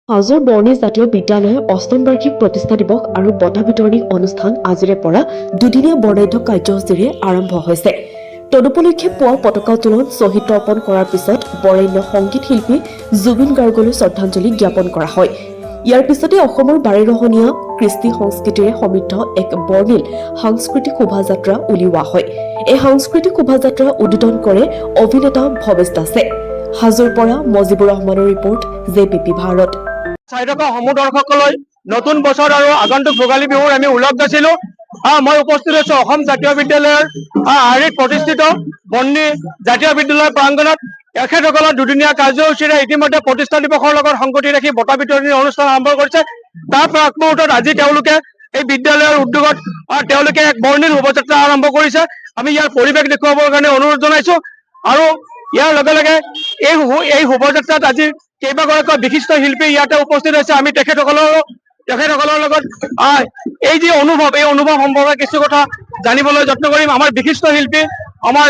হাজোৰ বৰ্ণি জাতীয় বিদ্যালয়ৰ অষ্টম বাৰ্ষিক প্ৰতিষ্ঠা দিৱস আৰু বঁটা বিতৰণী অনুষ্ঠান আজিৰে পৰা দুদিনীয়া বৰ্ণাঢ্য কাৰ্যসূচীৰে আৰম্ভ হৈছে। তদুপলক্ষে পুৱা পতাকা উত্তোলন শ্বহীদ তৰ্পণ কৰাৰ পিছত বৰেণ্য সংগীত শিল্পী জুবিন গাৰ্গলৈ শ্ৰদ্ধাঞ্জলি জ্ঞাপন কৰা হয়। ইয়াৰ পিছতে অসমৰ বাৰেৰহণীয়া কৃষ্টি সংস্কৃতিৰে সমৃদ্ধ এক বৰ্ণিল সাংস্কৃতিক শোভাযাত্ৰা উলিওৱা হয়। এই সাংস্কৃতিক শোভাযাত্ৰা উদ্বোধন কৰে অভিনেতা ভৱেশ দাসে। হাজোৰ পৰা মজিবুৰ ৰহমানৰ ৰিপৰ্ট, JPP ভাৰত। চাইদকা সমূহ দৰ্শকলৈ নতুন বছৰ আৰু আগন্তুক ভোগালী বিহুৰ আমি ওলগ দিছিলো। মই উপস্থিত আছো অসম জাতীয় বিদ্যালয়ৰ আৰ্হিত প্ৰতিষ্ঠিত বৰ্ণি জাতীয় বিদ্যালয় প্ৰাংগণত। এখেতসকলৰ দুদিনীয়া কাৰ্যসূচীৰে ইতিমধ্যে প্ৰতিষ্ঠা দিৱসৰ লগত সংগতি ৰাখি বঁটা বিতৰণী অনুষ্ঠান আৰম্ভ কৰিছে। তাৰ প্ৰাক মুহূৰ্তত আজি তেওঁলোকে এই বিদ্যালয়ৰ উদ্যোগত তেওঁলোকে এক বৰ্ণিল শোভাযাত্ৰা আৰম্ভ কৰিছে। আমি ইয়াৰ পৰিৱেশ দেখুৱাবৰ কাৰণে অনুৰোধ জনাইছো আৰু ইয়াৰ লগে লগে এই শোভাযাত্ৰাত আজি কেইবাগৰাকী বিশিষ্ট শিল্পী ইয়াতে উপস্থিত হৈছে। আমি তেখেতসকলৰ লগত এই যি অনুভৱ, এই অনুভৱ সম্পৰ্কে কিছু কথা জানিবলৈ যত্ন কৰিম। আমাৰ বিশিষ্ট শিল্পী আমাৰ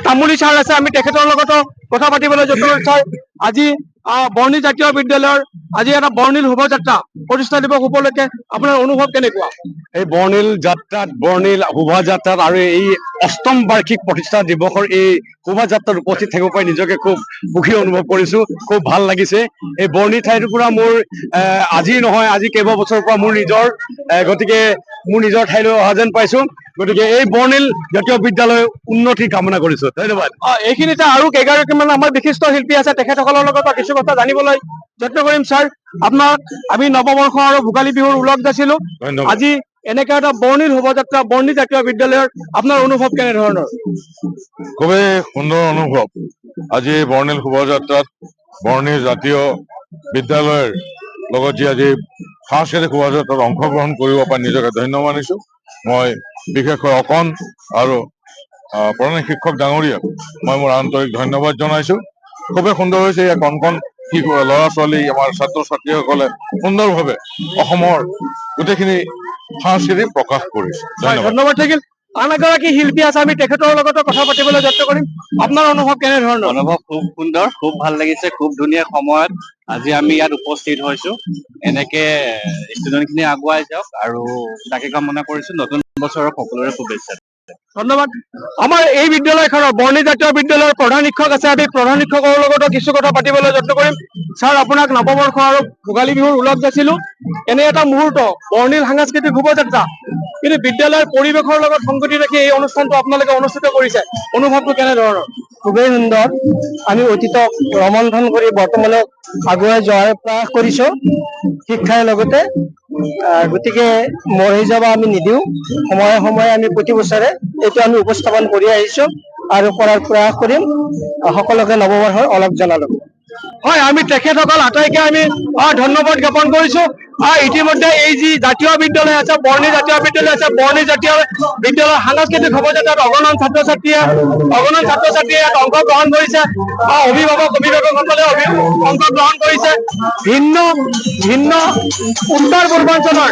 তামুলী ছাৰ আছে, আমি তেখেতৰ লগতো কথা পাতিবলৈ যত্ন কৰিম। ছাৰ, আজি বৰ্ণি জাতীয় বিদ্যালয়ৰ আজি এটা বৰ্ণিল শোভাযাত্ৰা প্ৰতিষ্ঠা দিৱস উপলক্ষে আপোনাৰ অনুভৱ কেনেকুৱা? এই বৰ্ণিল যাত্ৰাত, বৰ্ণিল শোভাযাত্ৰাত আৰু এই অষ্টম বাৰ্ষিক প্ৰতিষ্ঠা দিৱসৰ এই শোভাযাত্ৰাত উপস্থিত থাকিব পাৰি নিজকে খুব সুখী অনুভৱ কৰিছো। খুব ভাল লাগিছে। এই বৰ্ণি ঠাইটোৰ পৰা মোৰ আজি নহয়, আজি কেইবাবছৰৰ পৰা মোৰ নিজৰ ঠাইলৈ অহা যেন পাইছো। গতিকে এই বৰ্ণিল জাতীয় বিদ্যালয় উন্নতি কামনা কৰিছো। ধন্যবাদ। এইখিনিতে আৰু কেইগৰাকীমান আমাৰ বিশিষ্ট শিল্পী আছে, তেখেতসকলৰ লগত কিছু কথা জানিবলৈ যত্ন কৰিম। ছাৰ, আপোনাক আমি নৱবৰ্ষ আৰু ভোগালী বিহুৰ ওলগ দিছিলো। আজি এনেকে এটা বৰ্ণিল শোভাযাত্ৰা বৰ্ণি জাতীয় বিদ্যালয়ৰ আপোনাৰ অনুভৱ কেনেধৰণৰ? খুবেই সুন্দৰ অনুভৱ। আজি বৰ্ণিল শোভাযাত্ৰাত বৰ্ণি জাতীয় বিদ্যালয়ৰ লগত যি আজি সাংস্কৃতিক শোভাযাত্ৰাত অংশগ্ৰহণ কৰিব পাৰি নিজকে ধন্য মানিছো। মই বিশেষকৈ অকণ আৰু প্ৰধান শিক্ষক ডাঙৰীয়াক মই মোৰ আন্তৰিক ধন্যবাদ জনাইছো। খুবেই সুন্দৰ হৈছে। ইয়াত কণ কণ ল'ৰা ছোৱালী, আমাৰ ছাত্ৰ ছাত্ৰীসকলে সুন্দৰভাৱে অসমৰ গোটেইখিনি সংস্কৃতি প্ৰকাশ কৰিছে। ধন্যবাদ থাকিল। আন এগৰাকী শিল্পী আছে, আমি তেখেতৰ লগতো কথা পাতিবলৈ যত্ন কৰিম। আপোনাৰ অনুভৱ কেনেধৰণৰ? অনুভৱ খুব সুন্দৰ, খুব ভাল লাগিছে। খুব ধুনীয়া সময়ত আজি আমি ইয়াত উপস্থিত হৈছো। এনেকে ষ্টুডেণ্ট খিনি আগুৱাই যাওক আৰু তাকে কামনা কৰিছো। নতুন বছৰৰ সকলোৰে শুভেচ্ছা। ধন্যবাদ। আমাৰ এই বিদ্যালয়খনৰ বৰ্ণি জাতীয় বিদ্যালয়ৰ প্ৰধান শিক্ষক আছে, আমি প্ৰধান শিক্ষকৰ লগতো কিছু কথা পাতিবলৈ যত্ন কৰিম। ছাৰ, আপোনাক নৱবৰ্ষ আৰু ভোগালী বিহুৰ ওলগ দিছিলো। এনে এটা মুহূৰ্ত, বৰ্ণিল সাংস্কৃতিক শোভাযাত্ৰা, কিন্তু বিদ্যালয়ৰ পৰিৱেশৰ লগত সংগতি ৰাখি এই অনুষ্ঠানটো আপোনালোকে অনুষ্ঠিত কৰিছে। অনুভৱটো কেনেধৰণৰ? খুবেই সুন্দৰ। আমি অতীতক ৰমন্থন কৰি বৰ্তমানক আগুৱাই যোৱাৰ প্ৰয়াস কৰিছো শিক্ষাৰ লগতে। গতিকে মৰহি যাব আমি নিদিওঁ। সময়ে সময়ে আমি প্ৰতি বছৰে এইটো আমি উপস্থাপন কৰি আহিছো আৰু কৰাৰ প্ৰয়াস কৰিম। সকলোকে নৱবৰ্ষৰ ওলগ জনালো। হয়, আমি তেখেতসকল আটাইকে আমি ধন্যবাদ জ্ঞাপন কৰিছো। ইতিমধ্যে এই যি জাতীয় বিদ্যালয় আছে, বৰ্ণি জাতীয় বিদ্যালয় আছে, বৰ্ণি জাতীয় বিদ্যালয়ৰ সাংস্কৃতিক শোভাযাত্ৰাত অগণন ছাত্ৰ ছাত্ৰীয়ে ইয়াত অংশগ্ৰহণ কৰিছে। অভিভাৱকসকলে অংশগ্ৰহণ কৰিছে। ভিন্ন ভিন্ন উত্তৰ পূৰ্বাঞ্চলৰ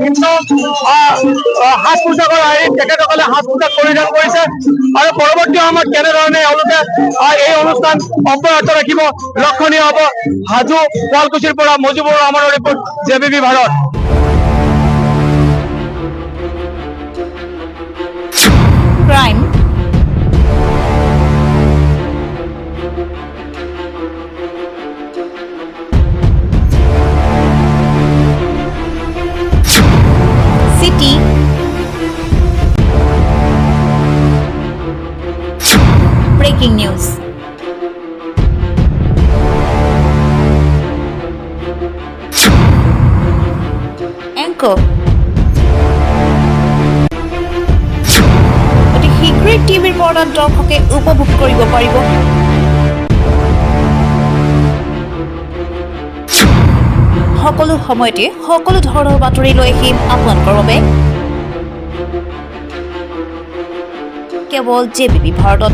ভিন্ন সাজ পোছাকৰ আৰ্হিত তেখেতসকলে সাজ পোছাক পৰিধান কৰিছে আৰু পৰৱৰ্তী সময়ত কেনেধৰণে এওঁলোকে এই অনুষ্ঠান অব্যাহত ৰাখিব লক্ষণীয় হ'ব। হাজো শুৱালকুছিৰ পৰা মজিবুৰ ৰহমানৰ report, JPP Bharat. Crime, city, breaking news, anchor, অতি শীঘ্ৰেই টিভিৰ পৰ্দাত দৰ্শকে উপভোগ কৰিব পাৰিব সকলো সময়তে সকলো ধৰণৰ বাতৰি লৈ আহিম আপোনালোকৰ বাবে কেৱল JPP ভাৰতত।